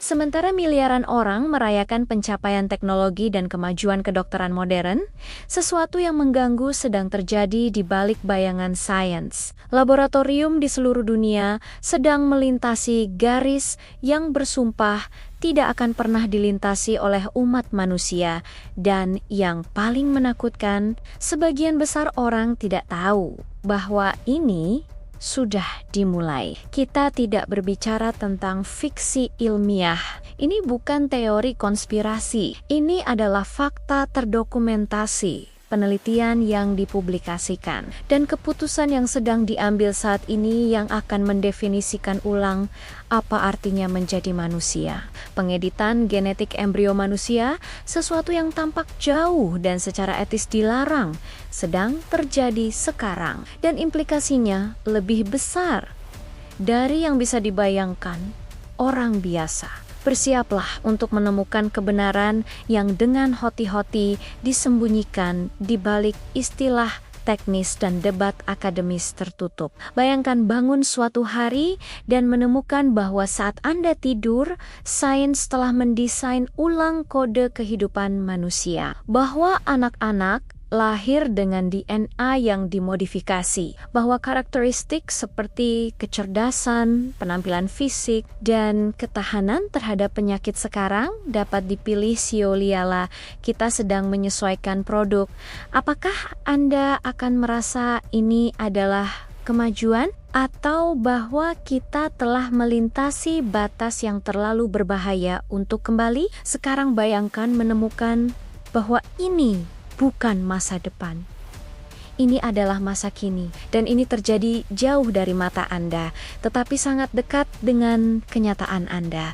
Sementara miliaran orang merayakan pencapaian teknologi dan kemajuan kedokteran modern, sesuatu yang mengganggu sedang terjadi di balik bayangan sains. Laboratorium di seluruh dunia sedang melintasi garis yang bersumpah tidak akan pernah dilintasi oleh umat manusia, dan yang paling menakutkan, sebagian besar orang tidak tahu bahwa ini sudah dimulai. Kita tidak berbicara tentang fiksi ilmiah. Ini bukan teori konspirasi. Ini adalah fakta terdokumentasi. Penelitian yang dipublikasikan dan keputusan yang sedang diambil saat ini yang akan mendefinisikan ulang apa artinya menjadi manusia. Pengeditan genetik embrio manusia, sesuatu yang tampak jauh dan secara etis dilarang, sedang terjadi sekarang dan implikasinya lebih besar dari yang bisa dibayangkan orang biasa. Bersiaplah untuk menemukan kebenaran yang dengan hoti-hoti disembunyikan di balik istilah teknis dan debat akademis tertutup. Bayangkan bangun suatu hari dan menemukan bahwa saat Anda tidur, sains telah mendesain ulang kode kehidupan manusia. Bahwa anak-anak lahir dengan DNA yang dimodifikasi, bahwa karakteristik seperti kecerdasan, penampilan fisik, dan ketahanan terhadap penyakit sekarang dapat dipilih sioliala. Kita sedang menyesuaikan produk. Apakah Anda akan merasa ini adalah kemajuan? Atau bahwa kita telah melintasi batas yang terlalu berbahaya untuk kembali? Sekarang bayangkan menemukan bahwa ini bukan masa depan. Ini adalah masa kini, dan ini terjadi jauh dari mata Anda, tetapi sangat dekat dengan kenyataan Anda.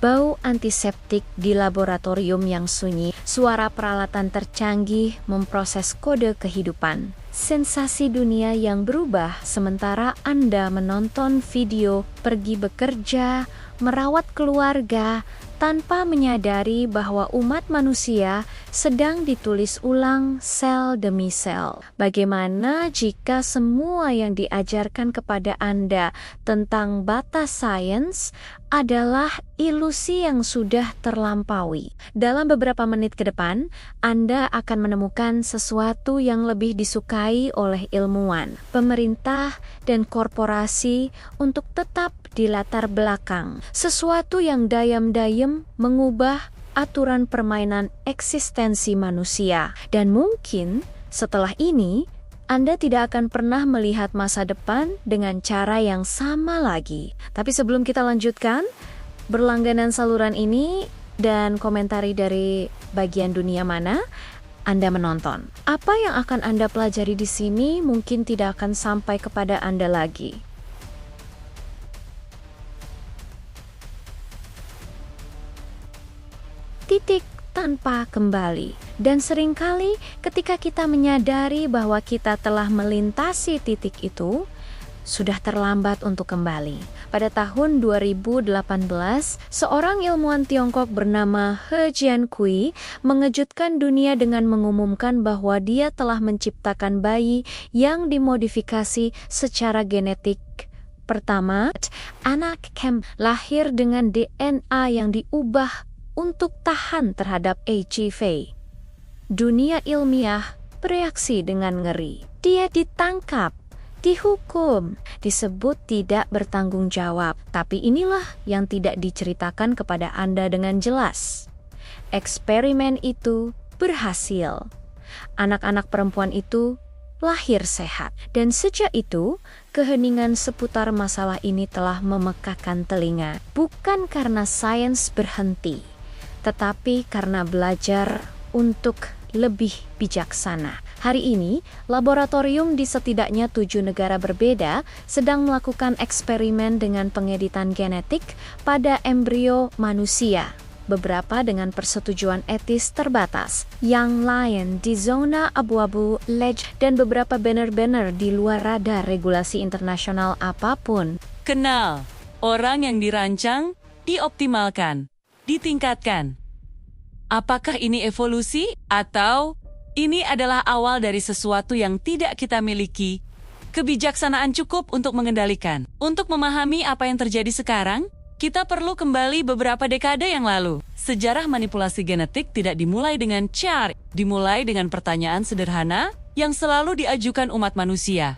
Bau antiseptik di laboratorium yang sunyi, suara peralatan tercanggih memproses kode kehidupan. Sensasi dunia yang berubah sementara Anda menonton video pergi bekerja, merawat keluarga, tanpa menyadari bahwa umat manusia sedang ditulis ulang sel demi sel. Bagaimana jika semua yang diajarkan kepada Anda tentang batas sains adalah ilusi yang sudah terlampaui? Dalam beberapa menit ke depan, Anda akan menemukan sesuatu yang lebih disukai oleh ilmuwan, pemerintah, dan korporasi untuk tetap di latar belakang. Sesuatu yang dayam-dayam mengubah aturan permainan eksistensi manusia. Dan mungkin setelah ini, Anda tidak akan pernah melihat masa depan dengan cara yang sama lagi. Tapi sebelum kita lanjutkan, berlangganan saluran ini dan komentari dari bagian dunia mana Anda menonton. Apa yang akan Anda pelajari di sini mungkin tidak akan sampai kepada Anda lagi. Titik tanpa kembali. Dan seringkali ketika kita menyadari bahwa kita telah melintasi titik itu, sudah terlambat untuk kembali. Pada tahun 2018, seorang ilmuwan Tiongkok bernama He Jiankui mengejutkan dunia dengan mengumumkan bahwa dia telah menciptakan bayi yang dimodifikasi secara genetik. Pertama, anak Kem lahir dengan DNA yang diubah untuk tahan terhadap HIV. Dunia ilmiah bereaksi dengan ngeri. Dia ditangkap, dihukum, disebut tidak bertanggung jawab. Tapi inilah yang tidak diceritakan kepada Anda dengan jelas. Eksperimen itu berhasil. Anak-anak perempuan itu lahir sehat. Dan sejak itu, keheningan seputar masalah ini telah memekakan telinga. Bukan karena sains berhenti, tetapi karena belajar untuk lebih bijaksana. Hari ini, laboratorium di setidaknya 7 negara berbeda sedang melakukan eksperimen dengan pengeditan genetik pada embrio manusia. Beberapa dengan persetujuan etis terbatas, yang lain di zona abu-abu dan beberapa benar-benar di luar radar regulasi internasional apapun. Kenal, orang yang dirancang, dioptimalkan, ditingkatkan. Apakah ini evolusi atau ini adalah awal dari sesuatu yang tidak kita miliki? Kebijaksanaan cukup untuk mengendalikan. Untuk memahami apa yang terjadi sekarang, Kita perlu kembali beberapa dekade yang lalu. Sejarah manipulasi genetik tidak dimulai dengan cara, dimulai dengan pertanyaan sederhana yang selalu diajukan umat manusia.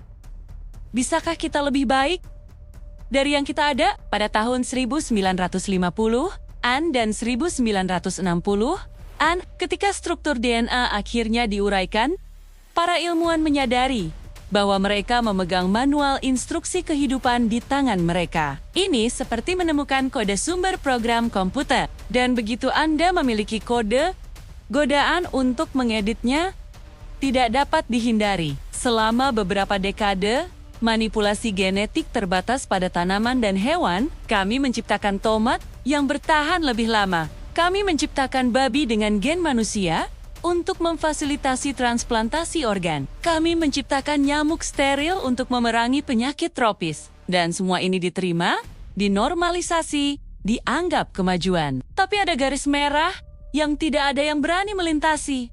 Bisakah kita lebih baik dari yang kita ada? Pada tahun 1950-an dan 1960-an, ketika struktur DNA akhirnya diuraikan, para ilmuwan menyadari bahwa mereka memegang manual instruksi kehidupan di tangan mereka. Ini seperti menemukan kode sumber program komputer. Dan begitu Anda memiliki kode, godaan untuk mengeditnya tidak dapat dihindari. Selama beberapa dekade, manipulasi genetik terbatas pada tanaman dan hewan, kami menciptakan tomat yang bertahan lebih lama. Kami menciptakan babi dengan gen manusia untuk memfasilitasi transplantasi organ. Kami menciptakan nyamuk steril untuk memerangi penyakit tropis. Dan semua ini diterima, dinormalisasi, dianggap kemajuan. Tapi ada garis merah yang tidak ada yang berani melintasi.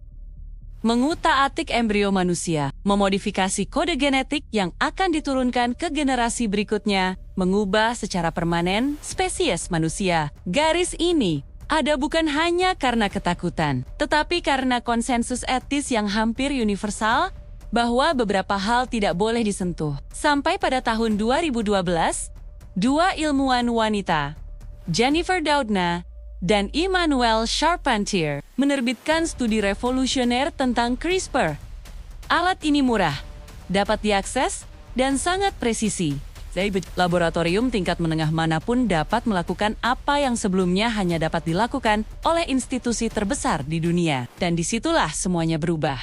Mengutak-atik embrio manusia, memodifikasi kode genetik yang akan diturunkan ke generasi berikutnya, mengubah secara permanen spesies manusia. Garis ini ada bukan hanya karena ketakutan, tetapi karena konsensus etis yang hampir universal bahwa beberapa hal tidak boleh disentuh. Sampai pada tahun 2012, dua ilmuwan wanita, Jennifer Doudna dan Immanuelle Charpentier, menerbitkan studi revolusioner tentang CRISPR. Alat ini murah, dapat diakses, dan sangat presisi. Laboratorium tingkat menengah manapun dapat melakukan apa yang sebelumnya hanya dapat dilakukan oleh institusi terbesar di dunia. Dan disitulah semuanya berubah.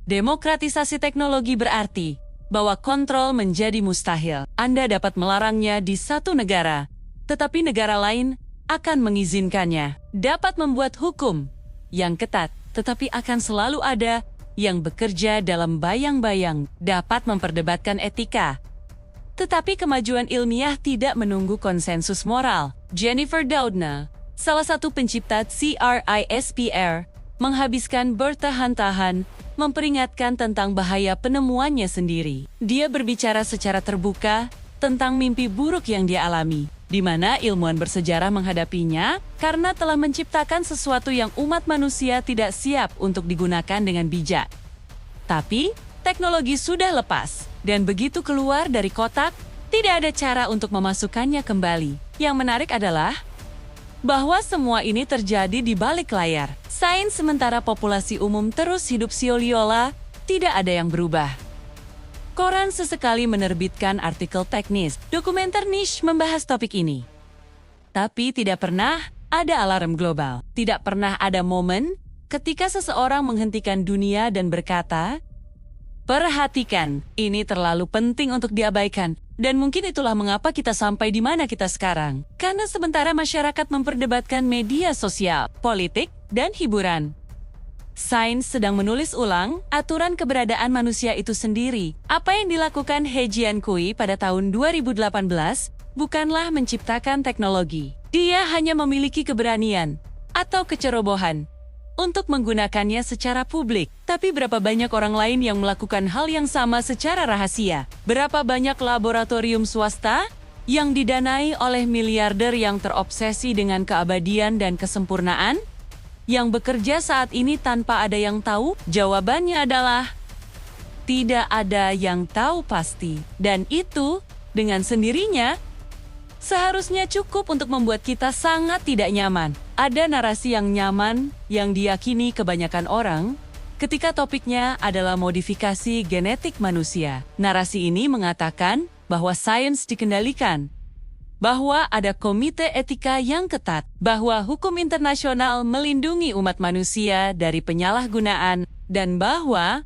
Demokratisasi teknologi berarti bahwa kontrol menjadi mustahil. Anda dapat melarangnya di satu negara, tetapi negara lain akan mengizinkannya. Dapat membuat hukum yang ketat, tetapi akan selalu ada yang bekerja dalam bayang-bayang. Dapat memperdebatkan etika, tetapi kemajuan ilmiah tidak menunggu konsensus moral. Jennifer Doudna, salah satu pencipta CRISPR, menghabiskan bertahan-tahan memperingatkan tentang bahaya penemuannya sendiri. Dia berbicara secara terbuka tentang mimpi buruk yang dia alami, di mana ilmuwan bersejarah menghadapinya karena telah menciptakan sesuatu yang umat manusia tidak siap untuk digunakan dengan bijak. Tapi teknologi sudah lepas, dan begitu keluar dari kotak, tidak ada cara untuk memasukkannya kembali. Yang menarik adalah bahwa semua ini terjadi di balik layar. Sains sementara populasi umum terus hidup siola, tidak ada yang berubah. Koran sesekali menerbitkan artikel teknis, dokumenter niche membahas topik ini. Tapi tidak pernah ada alarm global. Tidak pernah ada momen ketika seseorang menghentikan dunia dan berkata, "Perhatikan, ini terlalu penting untuk diabaikan." Dan mungkin itulah mengapa kita sampai di mana kita sekarang. Karena sementara masyarakat memperdebatkan media sosial, politik, dan hiburan, sains sedang menulis ulang aturan keberadaan manusia itu sendiri. Apa yang dilakukan He Jiankui pada tahun 2018 bukanlah menciptakan teknologi. Dia hanya memiliki keberanian atau kecerobohan untuk menggunakannya secara publik. Tapi berapa banyak orang lain yang melakukan hal yang sama secara rahasia? Berapa banyak laboratorium swasta yang didanai oleh miliarder yang terobsesi dengan keabadian dan kesempurnaan, yang bekerja saat ini tanpa ada yang tahu? Jawabannya adalah tidak ada yang tahu pasti. Dan itu, dengan sendirinya, seharusnya cukup untuk membuat kita sangat tidak nyaman. Ada narasi yang nyaman yang diyakini kebanyakan orang ketika topiknya adalah modifikasi genetik manusia. Narasi ini mengatakan bahwa sains dikendalikan, bahwa ada komite etika yang ketat, bahwa hukum internasional melindungi umat manusia dari penyalahgunaan, dan bahwa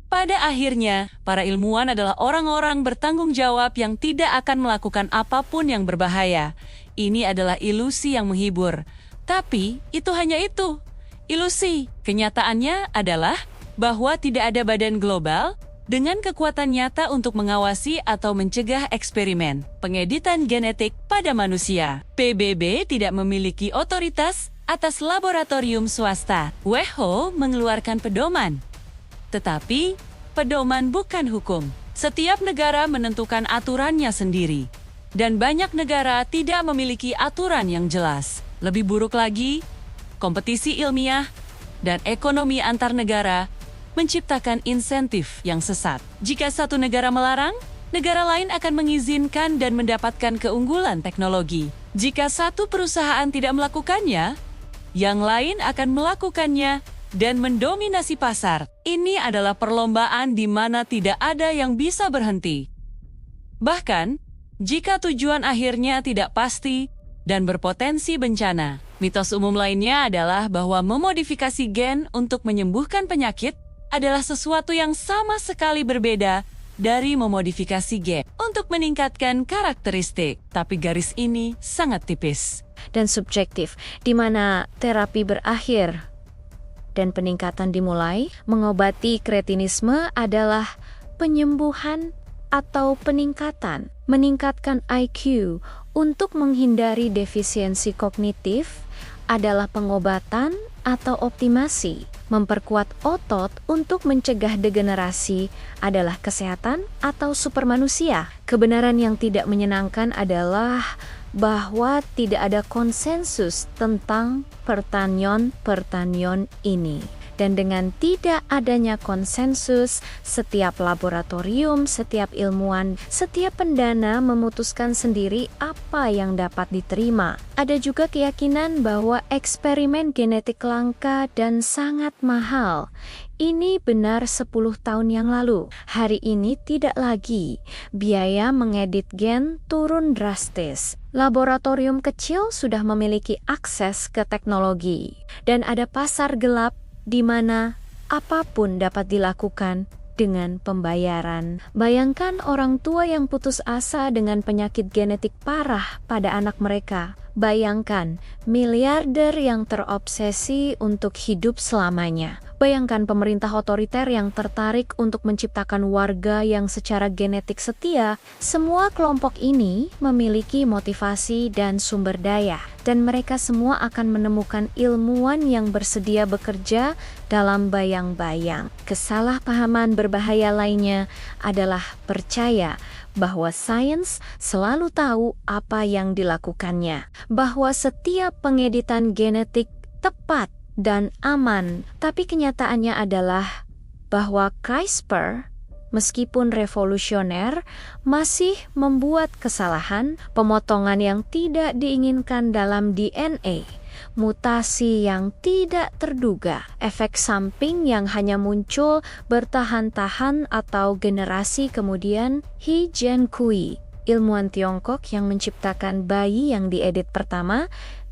pada akhirnya, para ilmuwan adalah orang-orang bertanggung jawab yang tidak akan melakukan apapun yang berbahaya. Ini adalah ilusi yang menghibur. Tapi, itu hanya itu. Ilusi. Kenyataannya adalah bahwa tidak ada badan global dengan kekuatan nyata untuk mengawasi atau mencegah eksperimen pengeditan genetik pada manusia. PBB tidak memiliki otoritas atas laboratorium swasta. WHO mengeluarkan pedoman. Tetapi, pedoman bukan hukum. Setiap negara menentukan aturannya sendiri. dan banyak negara tidak memiliki aturan yang jelas. Lebih buruk lagi, kompetisi ilmiah dan ekonomi antar negara menciptakan insentif yang sesat. Jika satu negara melarang, negara lain akan mengizinkan dan mendapatkan keunggulan teknologi. Jika satu perusahaan tidak melakukannya, yang lain akan melakukannya dan mendominasi pasar. Ini adalah perlombaan di mana tidak ada yang bisa berhenti. Bahkan, jika tujuan akhirnya tidak pasti dan berpotensi bencana. Mitos umum lainnya adalah bahwa memodifikasi gen untuk menyembuhkan penyakit adalah sesuatu yang sama sekali berbeda dari memodifikasi gen untuk meningkatkan karakteristik. Tapi garis ini sangat tipis dan subjektif, di mana terapi berakhir dan peningkatan dimulai. Mengobati kretinisme adalah penyembuhan atau peningkatan. Meningkatkan IQ untuk menghindari defisiensi kognitif adalah pengobatan atau optimasi. Memperkuat otot untuk mencegah degenerasi adalah kesehatan atau supermanusia. Kebenaran yang tidak menyenangkan adalah bahwa tidak ada konsensus tentang pertanian ini. Dan dengan tidak adanya konsensus, setiap laboratorium, setiap ilmuwan, setiap pendana memutuskan sendiri apa yang dapat diterima. Ada juga keyakinan bahwa eksperimen genetik langka dan sangat mahal. Ini benar 10 tahun yang lalu. Hari ini tidak lagi. Biaya mengedit gen turun drastis. Laboratorium kecil sudah memiliki akses ke teknologi. Dan ada pasar gelap di mana apapun dapat dilakukan dengan pembayaran. Bayangkan orang tua yang putus asa dengan penyakit genetik parah pada anak mereka. Bayangkan miliarder yang terobsesi untuk hidup selamanya. Bayangkan pemerintah otoriter yang tertarik untuk menciptakan warga yang secara genetik setia. Semua kelompok ini memiliki motivasi dan sumber daya, dan mereka semua akan menemukan ilmuwan yang bersedia bekerja dalam bayang-bayang. Kesalahpahaman berbahaya lainnya adalah percaya bahwa sains selalu tahu apa yang dilakukannya, bahwa setiap pengeditan genetik tepat dan aman. Tapi kenyataannya adalah bahwa CRISPR, meskipun revolusioner, masih membuat kesalahan, pemotongan yang tidak diinginkan dalam DNA, mutasi yang tidak terduga, efek samping yang hanya muncul bertahan-tahan atau generasi kemudian. He Jiankui, ilmuwan Tiongkok yang menciptakan bayi yang diedit pertama,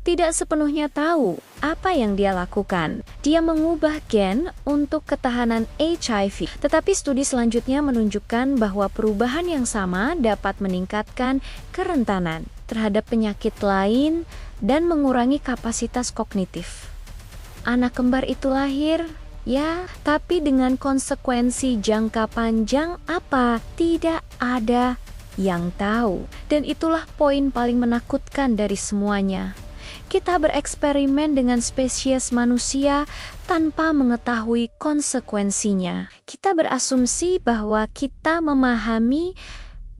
tidak sepenuhnya tahu apa yang dia lakukan. Dia mengubah gen untuk ketahanan HIV. Tetapi studi selanjutnya menunjukkan bahwa perubahan yang sama dapat meningkatkan kerentanan terhadap penyakit lain dan mengurangi kapasitas kognitif. Anak kembar itu lahir, ya, tapi dengan konsekuensi jangka panjang apa? Tidak ada yang tahu. Dan itulah poin paling menakutkan dari semuanya. Kita bereksperimen dengan spesies manusia tanpa mengetahui konsekuensinya. Kita berasumsi bahwa kita memahami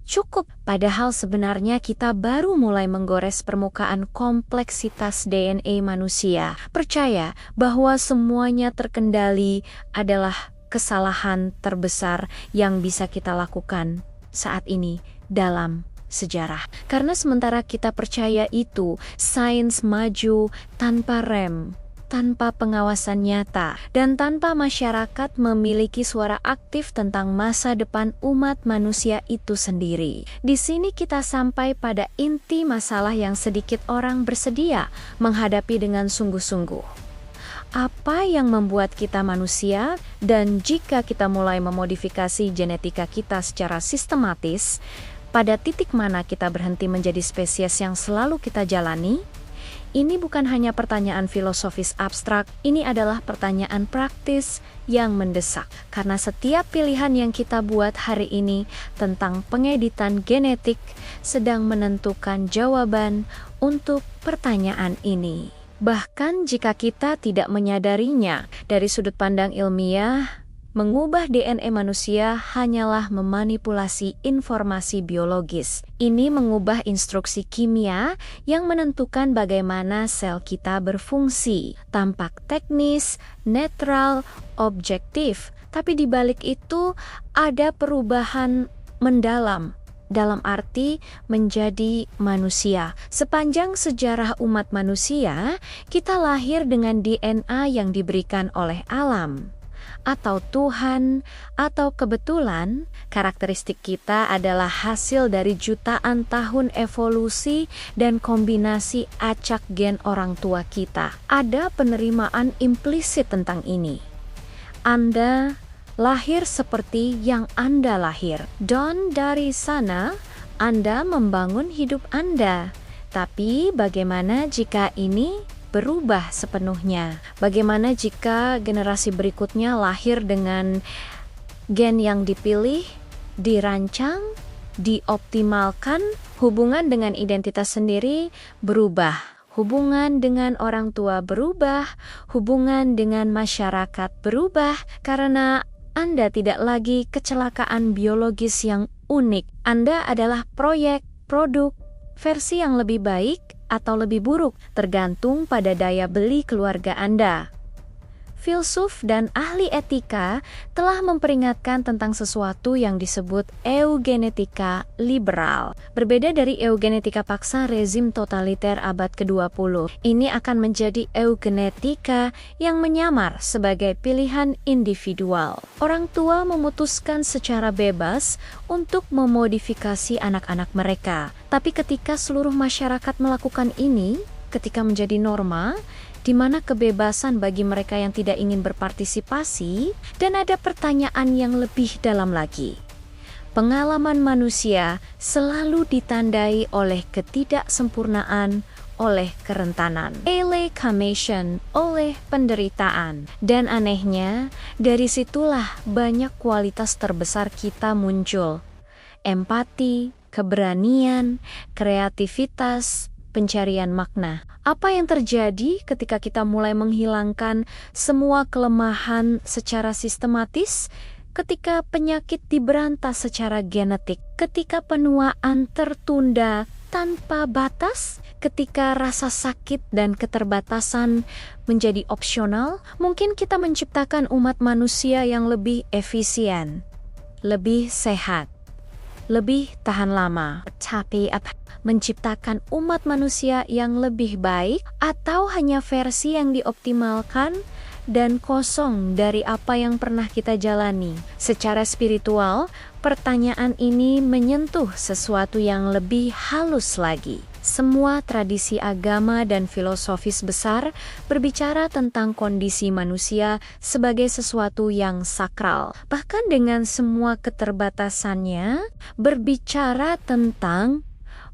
cukup, padahal sebenarnya kita baru mulai menggores permukaan kompleksitas DNA manusia. Percaya bahwa semuanya terkendali adalah kesalahan terbesar yang bisa kita lakukan saat ini dalam sejarah. Karena sementara kita percaya itu, sains maju tanpa rem, tanpa pengawasan nyata, dan tanpa masyarakat memiliki suara aktif tentang masa depan umat manusia itu sendiri. Di sini kita sampai pada inti masalah yang sedikit orang bersedia menghadapi dengan sungguh-sungguh. Apa yang membuat kita manusia, dan jika kita mulai memodifikasi genetika kita secara sistematis, pada titik mana kita berhenti menjadi spesies yang selalu kita jalani? Ini bukan hanya pertanyaan filosofis abstrak, ini adalah pertanyaan praktis yang mendesak. Karena setiap pilihan yang kita buat hari ini tentang pengeditan genetik sedang menentukan jawaban untuk pertanyaan ini. Bahkan jika kita tidak menyadarinya dari sudut pandang ilmiah, Mengubah DNA manusia hanyalah memanipulasi informasi biologis. Ini mengubah instruksi kimia yang menentukan bagaimana sel kita berfungsi. Tampak teknis, netral, objektif, tapi di balik itu ada perubahan mendalam. Dalam arti menjadi manusia. Sepanjang sejarah umat manusia, kita lahir dengan DNA yang diberikan oleh alam atau Tuhan, atau kebetulan. Karakteristik kita adalah hasil dari jutaan tahun evolusi dan kombinasi acak gen orang tua kita. Ada penerimaan implisit tentang ini. Anda lahir seperti yang Anda lahir, dan dari sana Anda membangun hidup Anda. Tapi bagaimana jika ini berubah sepenuhnya? Bagaimana jika generasi berikutnya lahir dengan gen yang dipilih, dirancang, dioptimalkan, hubungan dengan identitas sendiri berubah? Hubungan dengan orang tua berubah, hubungan dengan masyarakat berubah, karena Anda tidak lagi kecelakaan biologis yang unik. Anda adalah proyek, produk, versi yang lebih baik atau lebih buruk, tergantung pada daya beli keluarga Anda. Filsuf dan ahli etika telah memperingatkan tentang sesuatu yang disebut eugenetika liberal. Berbeda dari eugenetika paksa rezim totaliter abad ke-20, ini akan menjadi eugenetika yang menyamar sebagai pilihan individual. Orang tua memutuskan secara bebas untuk memodifikasi anak-anak mereka. Tapi ketika seluruh masyarakat melakukan ini, ketika menjadi norma, di mana kebebasan bagi mereka yang tidak ingin berpartisipasi, dan ada pertanyaan yang lebih dalam lagi. Pengalaman manusia selalu ditandai oleh ketidaksempurnaan, oleh kerentanan, alienation, oleh penderitaan. Dan anehnya, dari situlah banyak kualitas terbesar kita muncul. Empati, keberanian, kreativitas, pencarian makna. Apa yang terjadi ketika kita mulai menghilangkan semua kelemahan secara sistematis? Ketika penyakit diberantas secara genetik, ketika penuaan tertunda tanpa batas, ketika rasa sakit dan keterbatasan menjadi opsional, mungkin kita menciptakan umat manusia yang lebih efisien, lebih sehat, lebih tahan lama. Tapi menciptakan umat manusia yang lebih baik, atau hanya versi yang dioptimalkan dan kosong dari apa yang pernah kita jalani? Secara spiritual, pertanyaan ini menyentuh sesuatu yang lebih halus lagi. Semua tradisi agama dan filosofis besar berbicara tentang kondisi manusia sebagai sesuatu yang sakral. Bahkan dengan semua keterbatasannya, berbicara tentang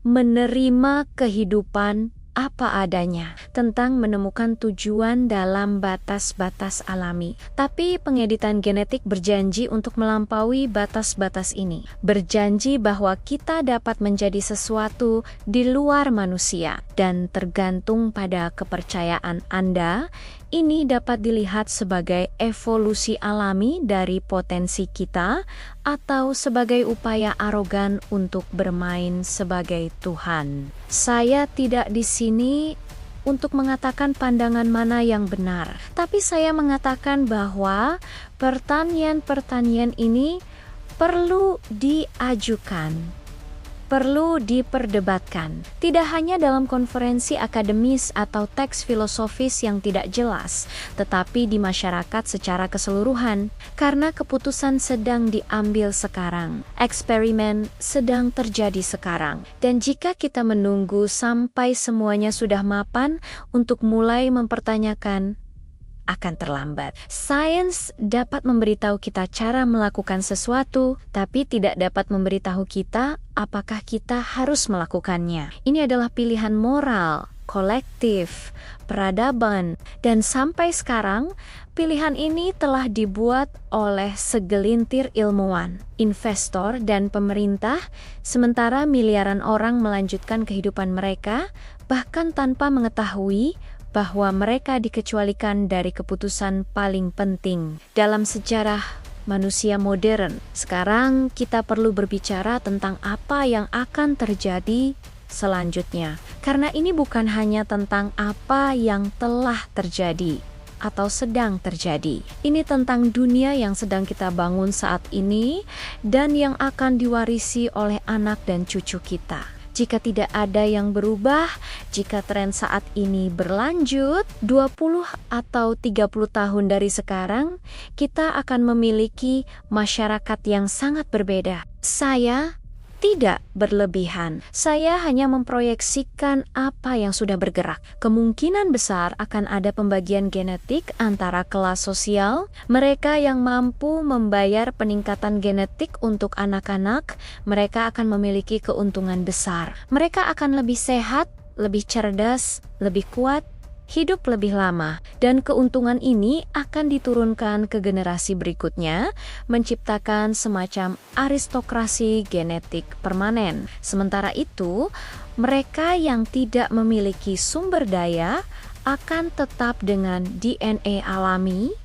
menerima kehidupan apa adanya, tentang menemukan tujuan dalam batas-batas alami. Tapi pengeditan genetik berjanji untuk melampaui batas-batas ini. Berjanji bahwa kita dapat menjadi sesuatu di luar manusia, dan tergantung pada kepercayaan Anda. Ini dapat dilihat sebagai evolusi alami dari potensi kita, atau sebagai upaya arogan untuk bermain sebagai Tuhan. Saya tidak di sini untuk mengatakan pandangan mana yang benar, tapi saya mengatakan bahwa pertanyaan-pertanyaan ini perlu diajukan, perlu diperdebatkan, tidak hanya dalam konferensi akademis atau teks filosofis yang tidak jelas, tetapi di masyarakat secara keseluruhan, karena keputusan sedang diambil sekarang, eksperimen sedang terjadi sekarang. Dan jika kita menunggu sampai semuanya sudah mapan untuk mulai mempertanyakan, akan terlambat. Sains dapat memberitahu kita cara melakukan sesuatu, tapi tidak dapat memberitahu kita apakah kita harus melakukannya. Ini adalah pilihan moral, kolektif, peradaban, dan sampai sekarang pilihan ini telah dibuat oleh segelintir ilmuwan, investor, dan pemerintah, sementara miliaran orang melanjutkan kehidupan mereka bahkan tanpa mengetahui bahwa mereka dikecualikan dari keputusan paling penting. Dalam sejarah manusia modern. Sekarang kita perlu berbicara tentang apa yang akan terjadi selanjutnya. Karena ini bukan hanya tentang apa yang telah terjadi atau sedang terjadi. Ini tentang dunia yang sedang kita bangun saat ini dan yang akan diwarisi oleh anak dan cucu kita. Jika tidak ada yang berubah, jika tren saat ini berlanjut 20 atau 30 tahun dari sekarang, kita akan memiliki masyarakat yang sangat berbeda. Saya tidak berlebihan. Saya hanya memproyeksikan apa yang sudah bergerak. Kemungkinan besar akan ada pembagian genetik antara kelas sosial. Mereka yang mampu membayar peningkatan genetik untuk anak-anak, mereka akan memiliki keuntungan besar. Mereka akan lebih sehat, lebih cerdas, lebih kuat, hidup lebih lama, dan keuntungan ini akan diturunkan ke generasi berikutnya, menciptakan semacam aristokrasi genetik permanen. Sementara itu, mereka yang tidak memiliki sumber daya akan tetap dengan DNA alami,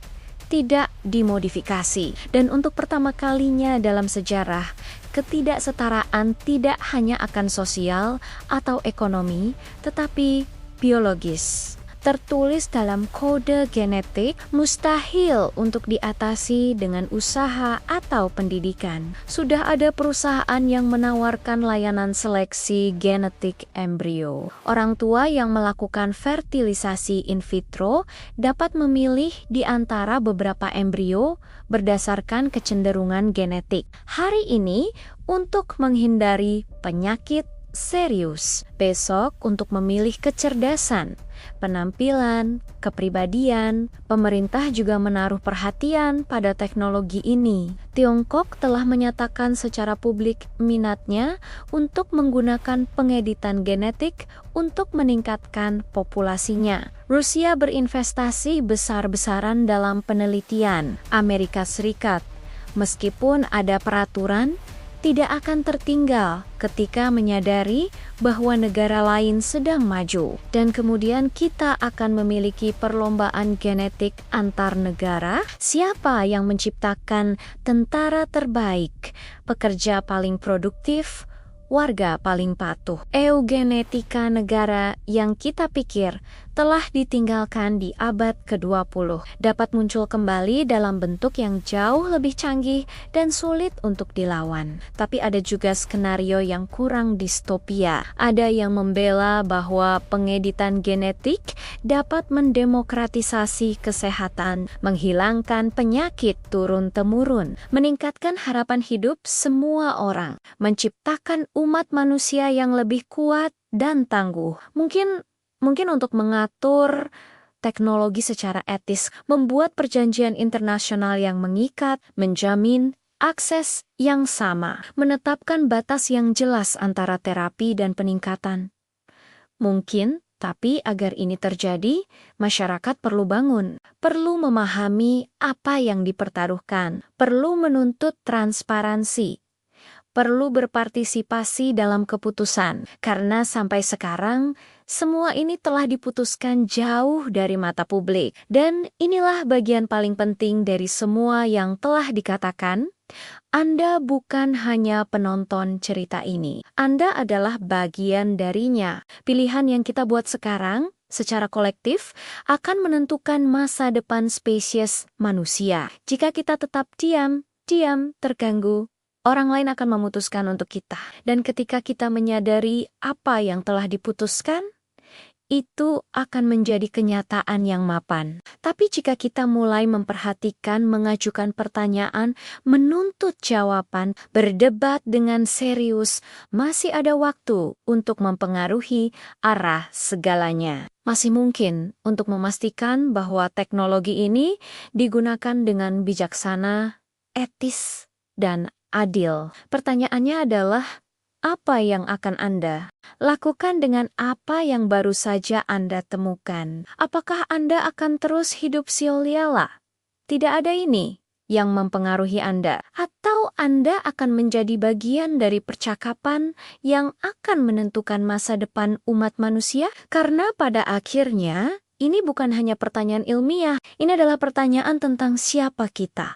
tidak dimodifikasi. Dan untuk pertama kalinya dalam sejarah, ketidaksetaraan tidak hanya akan sosial atau ekonomi, tetapi biologis. Tertulis dalam kode genetik, mustahil untuk diatasi dengan usaha atau pendidikan. Sudah ada perusahaan yang menawarkan layanan seleksi genetik embrio. Orang tua yang melakukan fertilisasi in vitro dapat memilih di antara beberapa embrio berdasarkan kecenderungan genetik. Hari ini untuk menghindari penyakit serius, besok untuk memilih kecerdasan, penampilan, kepribadian. Pemerintah juga menaruh perhatian pada teknologi ini. Tiongkok telah menyatakan secara publik minatnya untuk menggunakan pengeditan genetik untuk meningkatkan populasinya. Rusia berinvestasi besar-besaran dalam penelitian. Amerika Serikat, meskipun ada peraturan, tidak akan tertinggal ketika menyadari bahwa negara lain sedang maju, dan kemudian kita akan memiliki perlombaan genetik antar negara. Siapa yang menciptakan tentara terbaik, pekerja paling produktif, warga paling patuh? Eugenetika negara yang kita pikir telah ditinggalkan di abad ke-20 dapat muncul kembali dalam bentuk yang jauh lebih canggih dan sulit untuk dilawan. Tapi ada juga skenario yang kurang distopia. Ada yang membela bahwa pengeditan genetik dapat mendemokratisasi kesehatan, menghilangkan penyakit turun-temurun, meningkatkan harapan hidup semua orang, menciptakan umat manusia yang lebih kuat dan tangguh. Mungkin untuk mengatur teknologi secara etis, membuat perjanjian internasional yang mengikat, menjamin akses yang sama, menetapkan batas yang jelas antara terapi dan peningkatan. Mungkin, tapi agar ini terjadi, masyarakat perlu bangun, perlu memahami apa yang dipertaruhkan, perlu menuntut transparansi, perlu berpartisipasi dalam keputusan, karena sampai sekarang semua ini telah diputuskan jauh dari mata publik. Dan inilah bagian paling penting dari semua yang telah dikatakan. Anda bukan hanya penonton cerita ini. Anda adalah bagian darinya. Pilihan yang kita buat sekarang secara kolektif akan menentukan masa depan spesies manusia. Jika kita tetap diam, terganggu, orang lain akan memutuskan untuk kita. Dan ketika kita menyadari apa yang telah diputuskan, itu akan menjadi kenyataan yang mapan. Tapi jika kita mulai memperhatikan, mengajukan pertanyaan, menuntut jawaban, berdebat dengan serius, masih ada waktu untuk mempengaruhi arah segalanya. Masih mungkin untuk memastikan bahwa teknologi ini digunakan dengan bijaksana, etis, dan adil. Pertanyaannya adalah, apa yang akan Anda lakukan dengan apa yang baru saja Anda temukan? Apakah Anda akan terus hidup sia-sia? Tidak ada ini yang mempengaruhi Anda. Atau Anda akan menjadi bagian dari percakapan yang akan menentukan masa depan umat manusia? Karena pada akhirnya, ini bukan hanya pertanyaan ilmiah, ini adalah pertanyaan tentang siapa kita.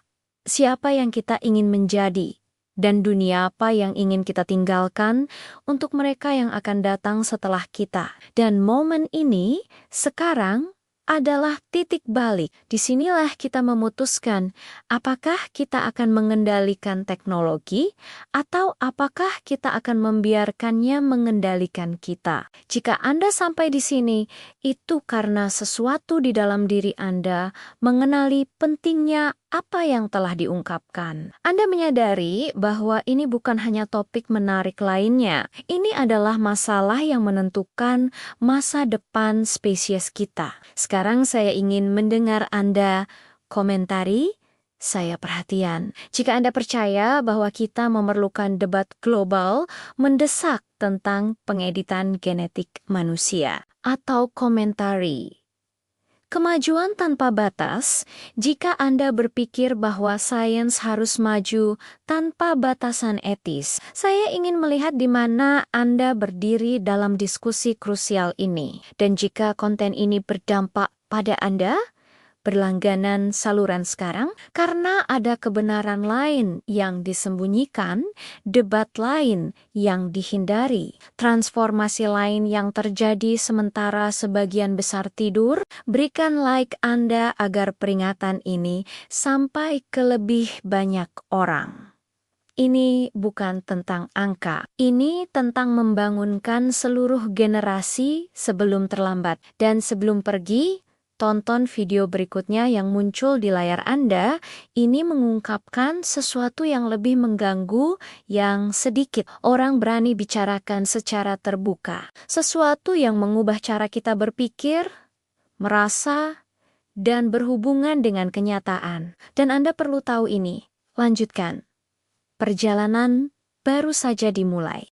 siapa yang kita ingin menjadi, dan dunia apa yang ingin kita tinggalkan untuk mereka yang akan datang setelah kita. Dan momen ini, sekarang, adalah titik balik. Disinilah kita memutuskan apakah kita akan mengendalikan teknologi atau apakah kita akan membiarkannya mengendalikan kita. Jika Anda sampai di sini, itu karena sesuatu di dalam diri Anda mengenali pentingnya apa yang telah diungkapkan. Anda menyadari bahwa ini bukan hanya topik menarik lainnya. Ini adalah masalah yang menentukan masa depan spesies kita. Sekarang saya ingin mendengar Anda komentari. Saya perhatian. Jika Anda percaya bahwa kita memerlukan debat global mendesak tentang pengeditan genetik manusia, atau komentari kemajuan tanpa batas, jika Anda berpikir bahwa sains harus maju tanpa batasan etis, saya ingin melihat di mana Anda berdiri dalam diskusi krusial ini. Dan jika konten ini berdampak pada Anda, berlangganan saluran sekarang, karena ada kebenaran lain yang disembunyikan, debat lain yang dihindari, transformasi lain yang terjadi sementara sebagian besar tidur. Berikan like Anda agar peringatan ini sampai ke lebih banyak orang. Ini bukan tentang angka, ini tentang membangunkan seluruh generasi sebelum terlambat. Dan sebelum pergi, tonton video berikutnya yang muncul di layar Anda. Ini mengungkapkan sesuatu yang lebih mengganggu yang sedikit orang berani bicarakan secara terbuka. Sesuatu yang mengubah cara kita berpikir, merasa, dan berhubungan dengan kenyataan. Dan Anda perlu tahu ini. Lanjutkan. Perjalanan baru saja dimulai.